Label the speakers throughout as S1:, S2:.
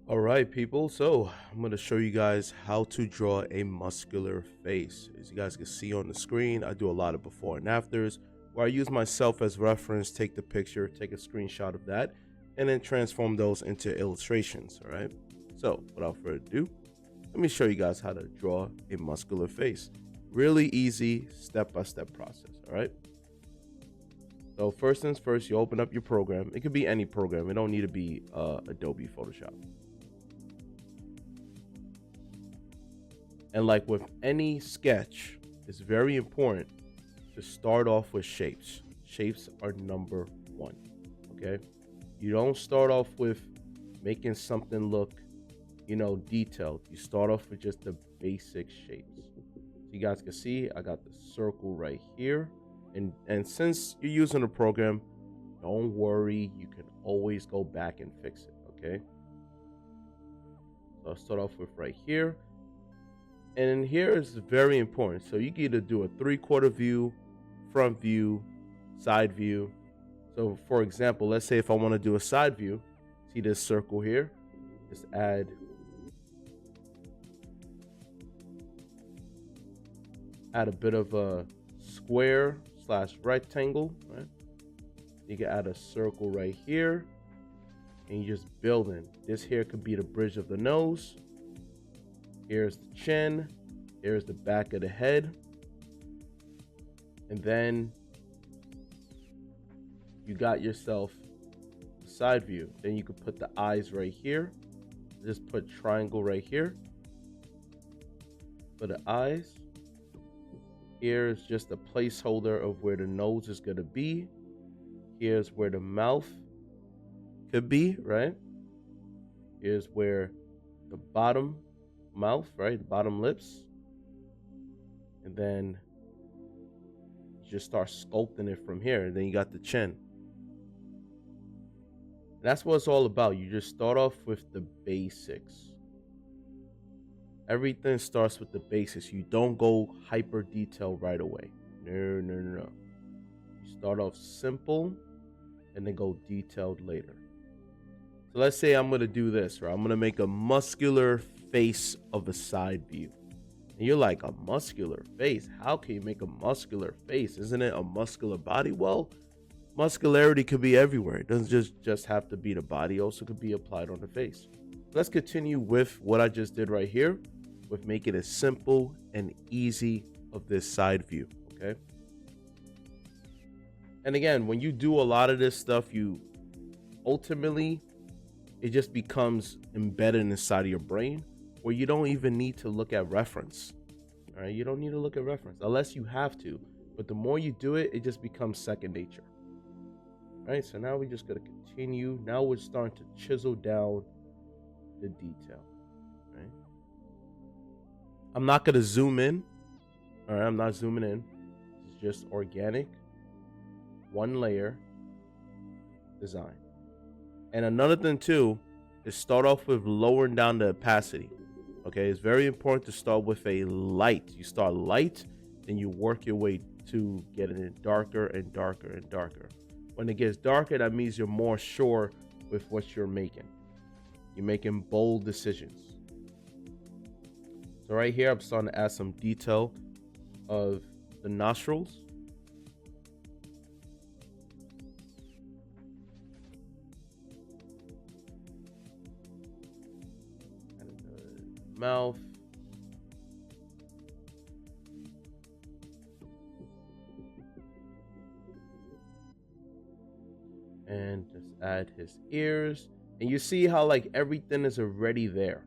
S1: All right, people. So I'm going to show you guys how to draw a muscular face. As you guys can see on the screen, I do a lot of before and afters where I use myself as reference, take the picture, take a screenshot of that, and then transform those into illustrations. All right. So without further ado, let me show you guys how to draw a muscular face. Really easy step-by-step process. All right. So first things first, you open up your program. It could be any program. It don't need to be Adobe Photoshop. And like with any sketch, it's very important to start off with shapes. Shapes are number one, okay? You don't start off with making something look, detailed. You start off with just the basic shapes. So you guys can see, I got the circle right here. And since you're using the program, don't worry, you can always go back and fix it, okay? So I'll start off with right here. And here is very important. So you can either do a 3/4 view, front view, side view. So for example, let's say if I want to do a side view, see this circle here, just add a bit of a square / rectangle, right? You can add a circle right here and you just build in. This here could be the bridge of the nose. Here's the chin, here's the back of the head, and then you got yourself a side view. Then you could put the eyes right here. Just put triangle right here for the eyes. Here's just a placeholder of where the nose is going to be. Here's where the mouth could be, right? Here's where the bottom mouth, right? The bottom lips. And then you just start sculpting it from here. And then you got the chin. And that's what it's all about. You just start off with the basics. Everything starts with the basics. You don't go hyper detailed right away. No. You start off simple and then go detailed later. So let's say I'm going to do this, right? I'm going to make a muscular face of a side view. And you're like, a muscular face? How can you make a muscular face? Isn't it a muscular body? Well, muscularity could be everywhere. It doesn't just have to be the body. It also could be applied on the face. Let's continue with what I just did right here with making it simple and easy of this side view, okay? And again, when you do a lot of this stuff, you ultimately, it just becomes embedded inside of your brain where you don't even need to look at reference. All right, you don't need to look at reference unless you have to. But the more you do it, it just becomes second nature. All right, so now we're just going to continue. Now we're starting to chisel down the detail. Right? I'm not going to zoom in. All right, I'm not zooming in. It's just organic, one layer design. And another thing too is start off with lowering down the opacity. Okay, it's very important to start with a light. You start light, then you work your way to getting it darker and darker and darker. When it gets darker, that means you're more sure with what you're making. You're making bold decisions. So right here, I'm starting to add some detail of the nostrils. Mouth. And just add his ears. And you see how like everything is already there,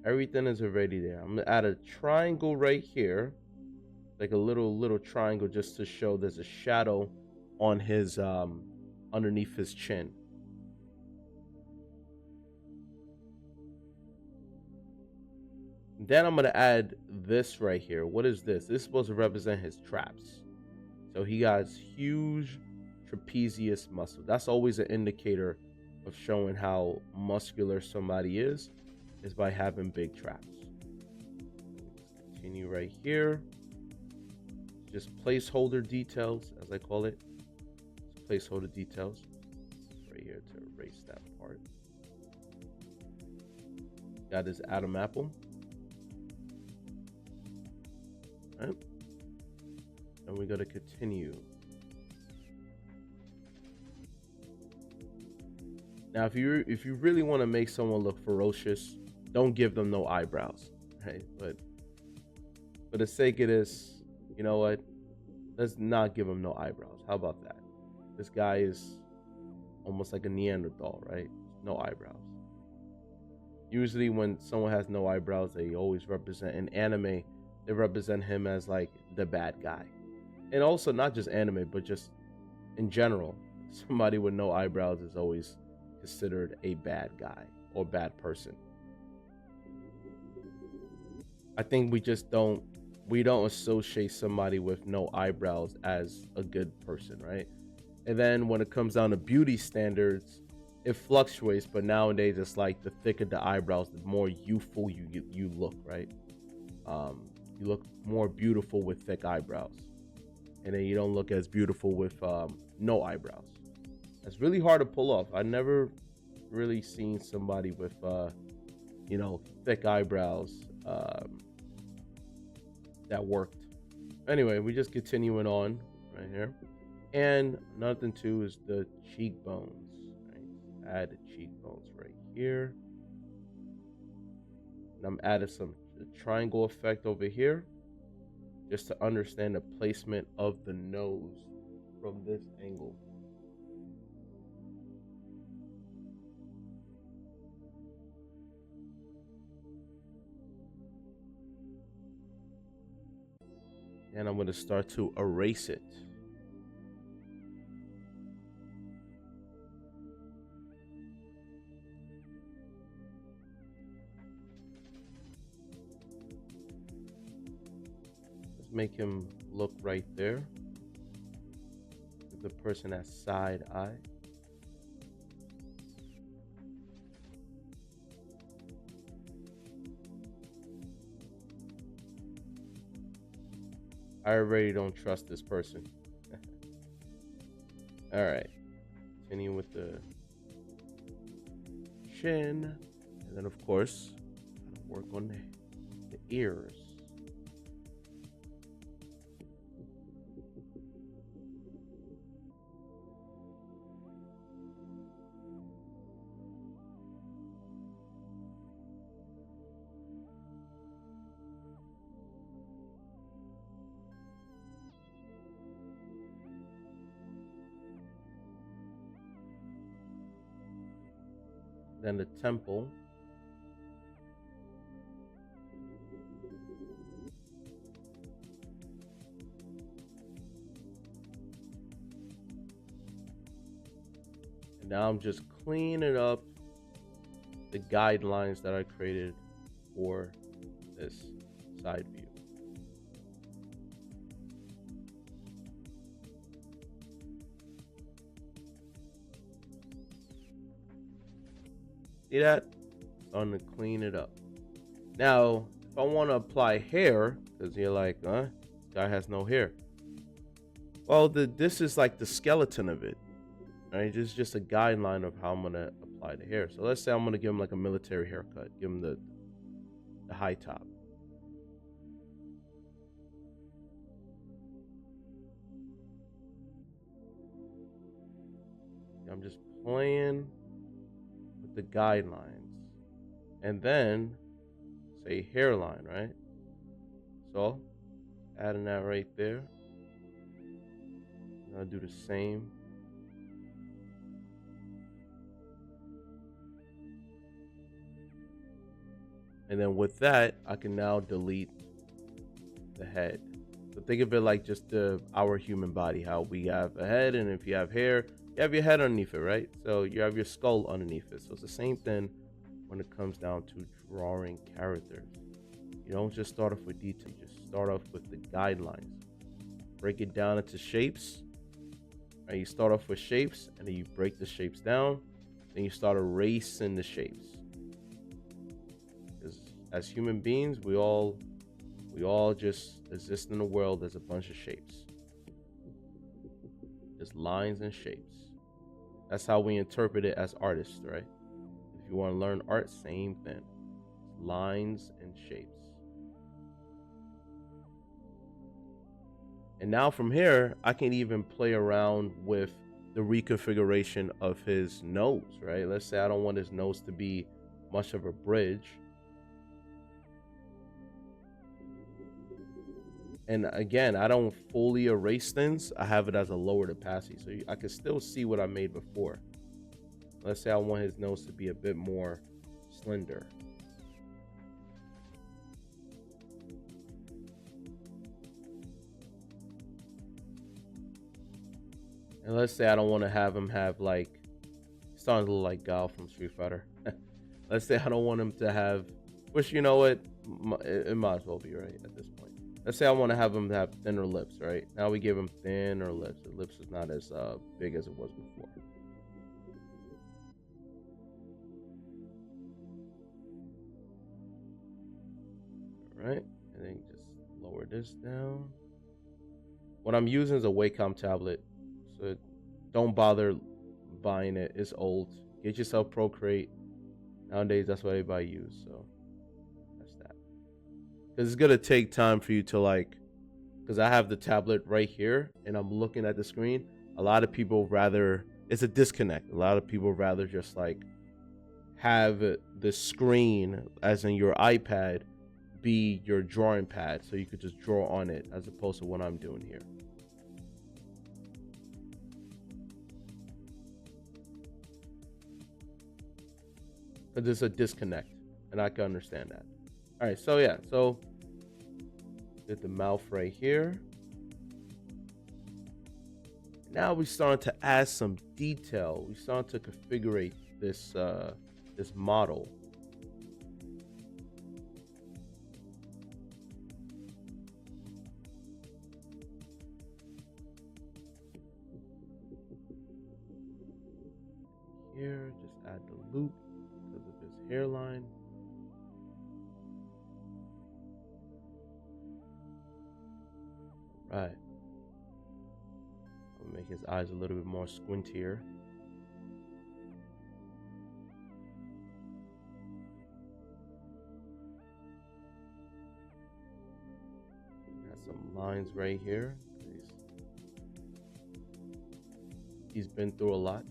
S1: Everything is already there. I'm gonna add a triangle right here. Like a little triangle just to show there's a shadow on his underneath his chin. Then I'm going to add this right here. What is this? This is supposed to represent his traps. So he got huge trapezius muscle. That's always an indicator of showing how muscular somebody is by having big traps. Let's continue right here. Just placeholder details, as I call it. Just placeholder details right here to erase that part. Got this Adam apple. All right. And we got to continue. Now, if you really want to make someone look ferocious, don't give them no eyebrows, right? But for the sake of this, you know what? Let's not give him no eyebrows. How about that? This guy is almost like a Neanderthal, right? No eyebrows. Usually when someone has no eyebrows, they always represent, in anime, they represent him as like the bad guy. And also not just anime, but just in general, somebody with no eyebrows is always considered a bad guy or bad person. I think we don't associate somebody with no eyebrows as a good person, right? And then when it comes down to beauty standards, it fluctuates, but nowadays it's like the thicker the eyebrows, the more youthful you look, right? You look more beautiful with thick eyebrows, and then you don't look as beautiful with no eyebrows. It's really hard to pull off. I never really seen somebody with thick eyebrows that worked. Anyway, we just continuing on right here. And another thing too is the cheekbones. Right? Add the cheekbones right here. And I'm adding some triangle effect over here just to understand the placement of the nose from this angle. And I'm going to start to erase it. Let's make him look right there. Give the person that side eye. I already don't trust this person. All right. Continue with the chin. And then, of course, gotta work on the ears. Then the temple. And now I'm just cleaning up the guidelines that I created for this side view. See that? Starting to clean it up. Now, if I want to apply hair, because you're like, this guy has no hair. Well, this is like the skeleton of it. Right? It's just a guideline of how I'm going to apply the hair. So let's say I'm going to give him like a military haircut. Give him the high top. I'm just playing with the guidelines. And then say hairline, right? So adding that right there. I'll do the same. And then with that, I can now delete the head. So think of it like just our human body, how we have a head, and if you have hair, you have your head underneath it, right? So you have your skull underneath it. So it's the same thing when it comes down to drawing characters. You don't just start off with detail, you just start off with the guidelines. Break it down into shapes. Right? You start off with shapes, and then you break the shapes down. Then you start erasing the shapes. Because as human beings, we all just exist in the world as a bunch of shapes. Just lines and shapes. That's how we interpret it as artists, right? If you want to learn art, same thing. lines and shapes. And now from here, I can even play around with the reconfiguration of his nose, right? Let's say I don't want his nose to be much of a bridge. And again, I don't fully erase things. I have it as a lowered opacity, so I can still see what I made before. Let's say I want his nose to be a bit more slender. And let's say I don't want to have him have like, starting to look like Guile from Street Fighter. Let's say I don't want him to have, which, you know what, it might as well be right at this point. Let's say I want to have him have thinner lips, right? Now we give him thinner lips. The lips is not as big as it was before. All right, and then just lower this down. What I'm using is a Wacom tablet, so don't bother buying it. It's old. Get yourself Procreate. Nowadays, that's what everybody uses. So that's that. Because it's gonna take time for you to like. Because I have the tablet right here, and I'm looking at the screen. A lot of people rather, it's a disconnect. A lot of people rather just like have the screen, as in your iPad, be your drawing pad, so you could just draw on it, as opposed to what I'm doing here. Because it's a disconnect, and I can understand that. All right, so yeah, so did the mouth right here. Now we starting to add some detail. We starting to configure this this model. Here, just add the loop because of his hairline. Right. I'll make his eyes a little bit more squintier. Got some lines right here. He's been through a lot.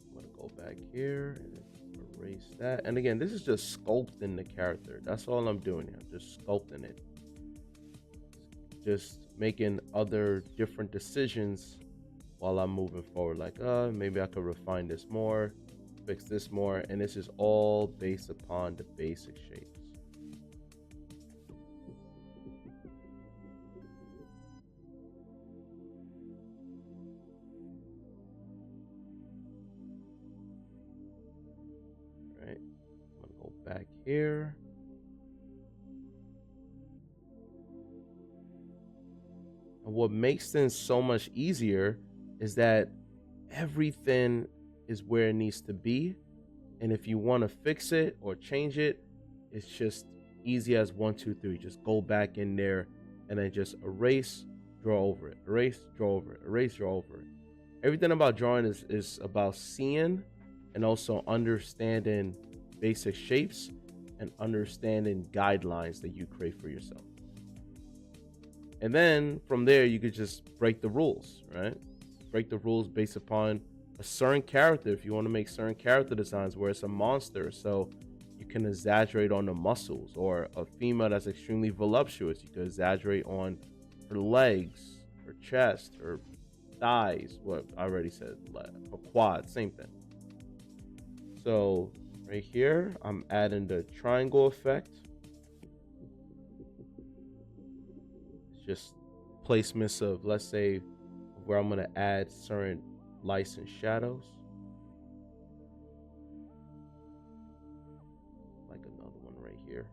S1: I'm gonna go back here and erase that. And again, this is just sculpting the character. That's all I'm doing here. I'm just sculpting it. Just making other different decisions while I'm moving forward. Like, maybe I could refine this more, fix this more. And this is all based upon the basic shapes. Back here. And what makes things so much easier is that everything is where it needs to be. And if you want to fix it or change it, it's just easy as 1, 2, 3. Just go back in there and then just erase, draw over it, erase, draw over it, erase, draw over it. Everything about drawing is about seeing and also understanding basic shapes and understanding guidelines that you create for yourself. And then from there, you could just break the rules, right? Break the rules based upon a certain character. If you want to make certain character designs where it's a monster, so you can exaggerate on the muscles, or a female that's extremely voluptuous, you can exaggerate on her legs, her chest, her thighs. What I already said, her quads, same thing. So right here, I'm adding the triangle effect. It's just placements of, let's say, where I'm going to add certain lights and shadows. Like another one right here.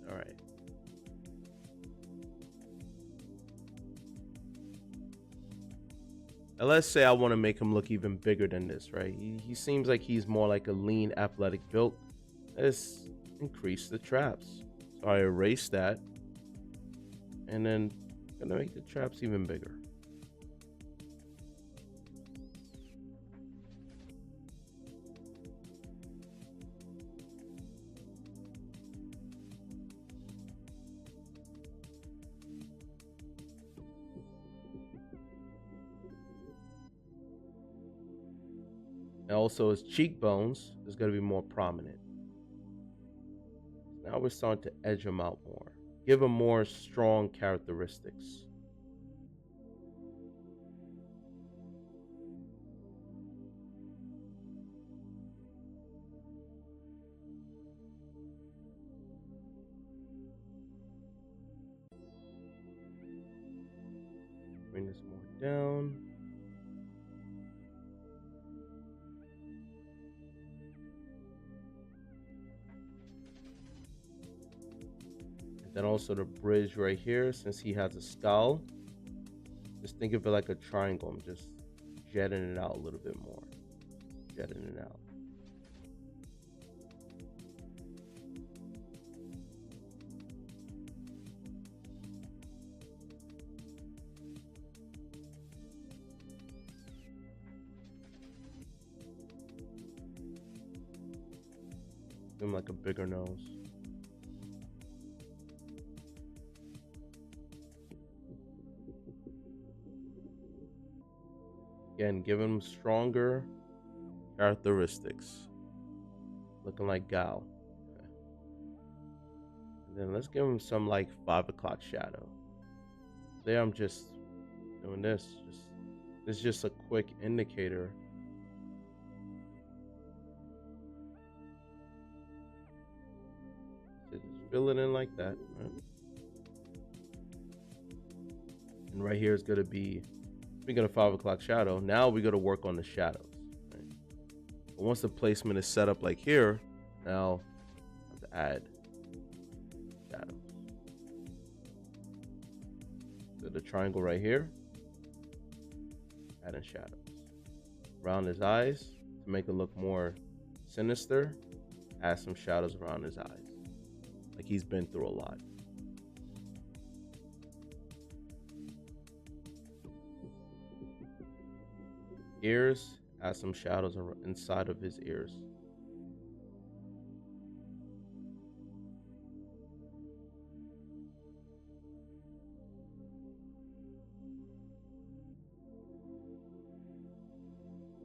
S1: All right. And let's say I want to make him look even bigger than this, right? He seems like he's more like a lean, athletic build. Let's increase the traps. So I erase that, and then I'm gonna make the traps even bigger. And also his cheekbones is gonna be more prominent. Now we're starting to edge him out more. Give him more strong characteristics. Bring this more down. And then also the bridge right here, since he has a scowl, just think of it like a triangle. I'm just jetting it out a little bit more. Jetting it out. Give him like a bigger nose. Again, give him stronger characteristics. Looking like Gal. Okay. And then let's give him some like 5 o'clock shadow. There I'm just doing this. This is just a quick indicator. Just fill it in like that, right? And right here is going to be, we got a 5 o'clock shadow. Now we got to work on the shadows. Right? But once the placement is set up like here, now I have to add shadows. So the triangle right here, adding shadows. Around his eyes to make it look more sinister, add some shadows around his eyes. Like he's been through a lot. Ears, add some shadows inside of his ears.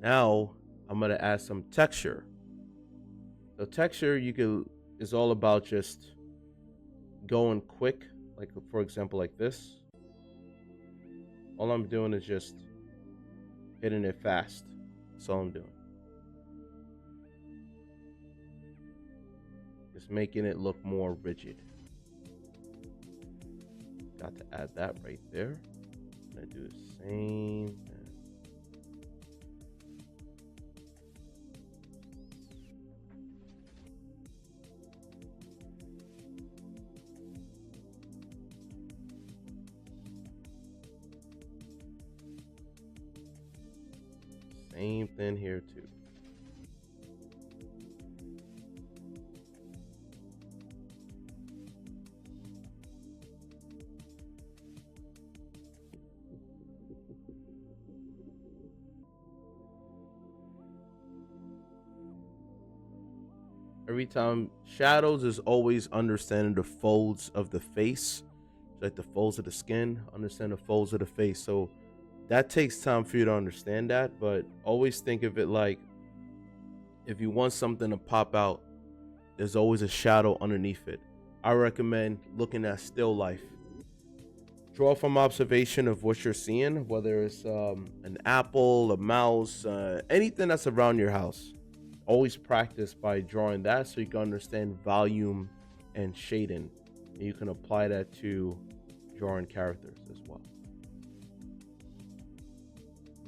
S1: Now I'm gonna add some texture. So texture is all about just going quick, like for example like this. All I'm doing is just hitting it fast. That's all I'm doing. Just making it look more rigid. Got to add that right there. I'm gonna do the same thing. Same thing here too. Every time, shadows is always understanding the folds of the face, like the folds of the skin, understand the folds of the face. So that takes time for you to understand that, but always think of it like if you want something to pop out, there's always a shadow underneath it. I recommend looking at still life. Draw from observation of what you're seeing, whether it's an apple, a mouse, anything that's around your house. Always practice by drawing that so you can understand volume and shading. And you can apply that to drawing characters as well.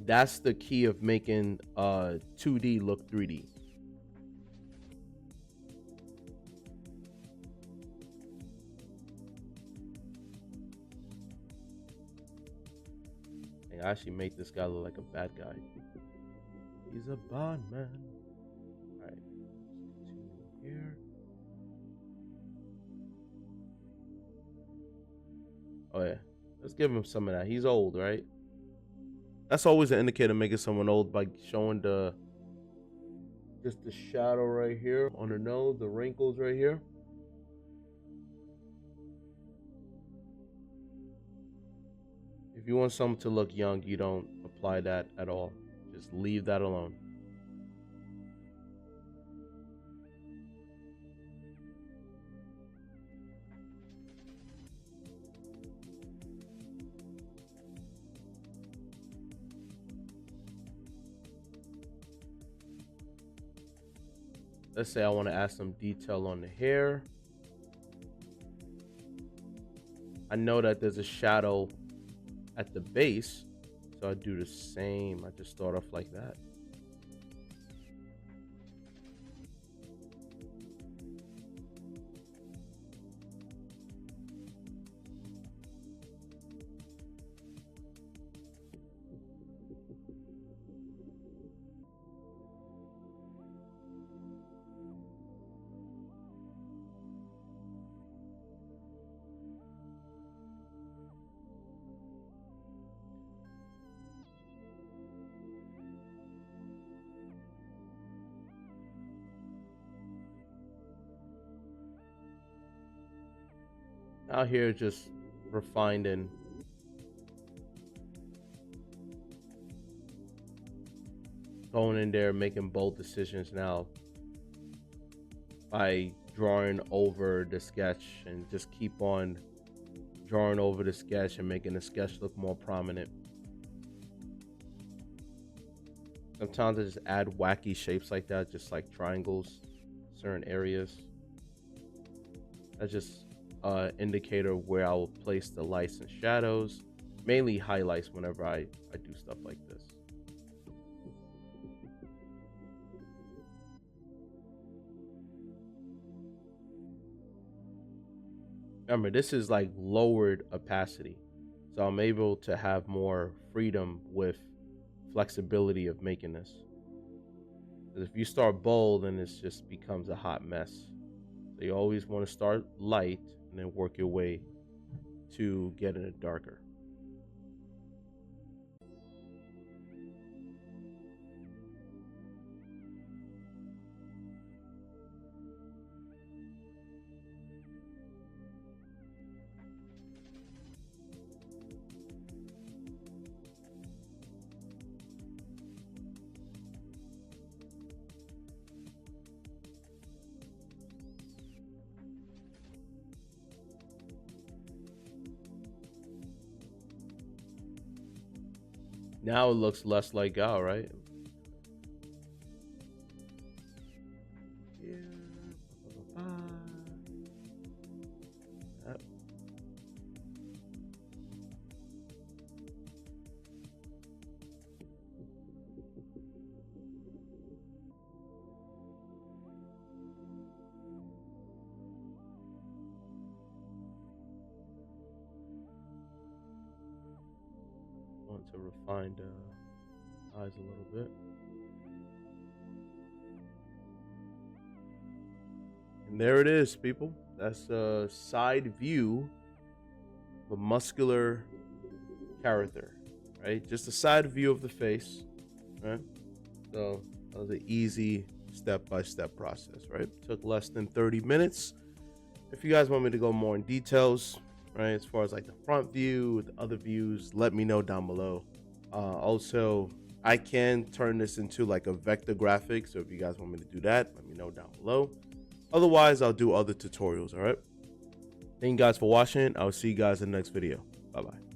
S1: That's the key of making 2D look 3D. I actually made this guy look like a bad guy. He's a bad man. All right, let's continue here. Oh yeah, let's give him some of that. He's old, right? That's always an indicator of making someone old, by showing just the shadow right here on the nose, the wrinkles right here. If you want someone to look young, you don't apply that at all. Just leave that alone. Let's say I want to add some detail on the hair. I know that there's a shadow at the base, so I do the same. I just start off like that. Out here, just refining. Going in there, making bold decisions now by drawing over the sketch, and just keep on drawing over the sketch and making the sketch look more prominent. Sometimes I just add wacky shapes like that, just like triangles, certain areas. That's just indicator where I will place the lights and shadows, mainly highlights whenever I do stuff like this. Remember, this is like lowered opacity, so I'm able to have more freedom with flexibility of making this. Because if you start bold, then it just becomes a hot mess. So you always want to start light and then work your way to getting it darker. Now it looks less like Gal, right? Yeah. Yep. Want to refine the eyes a little bit. And there it is, people. That's a side view of a muscular character, right? Just a side view of the face, right? So that was an easy step-by-step process, right? Took less than 30 minutes. If you guys want me to go more in details, right, as far as like the front view, the other views, let me know down below. Also, I can turn this into like a vector graphic, so if you guys want me to do that, let me know down below. Otherwise, I'll do other tutorials. All right, thank you guys for watching. I'll see you guys in the next video. Bye bye.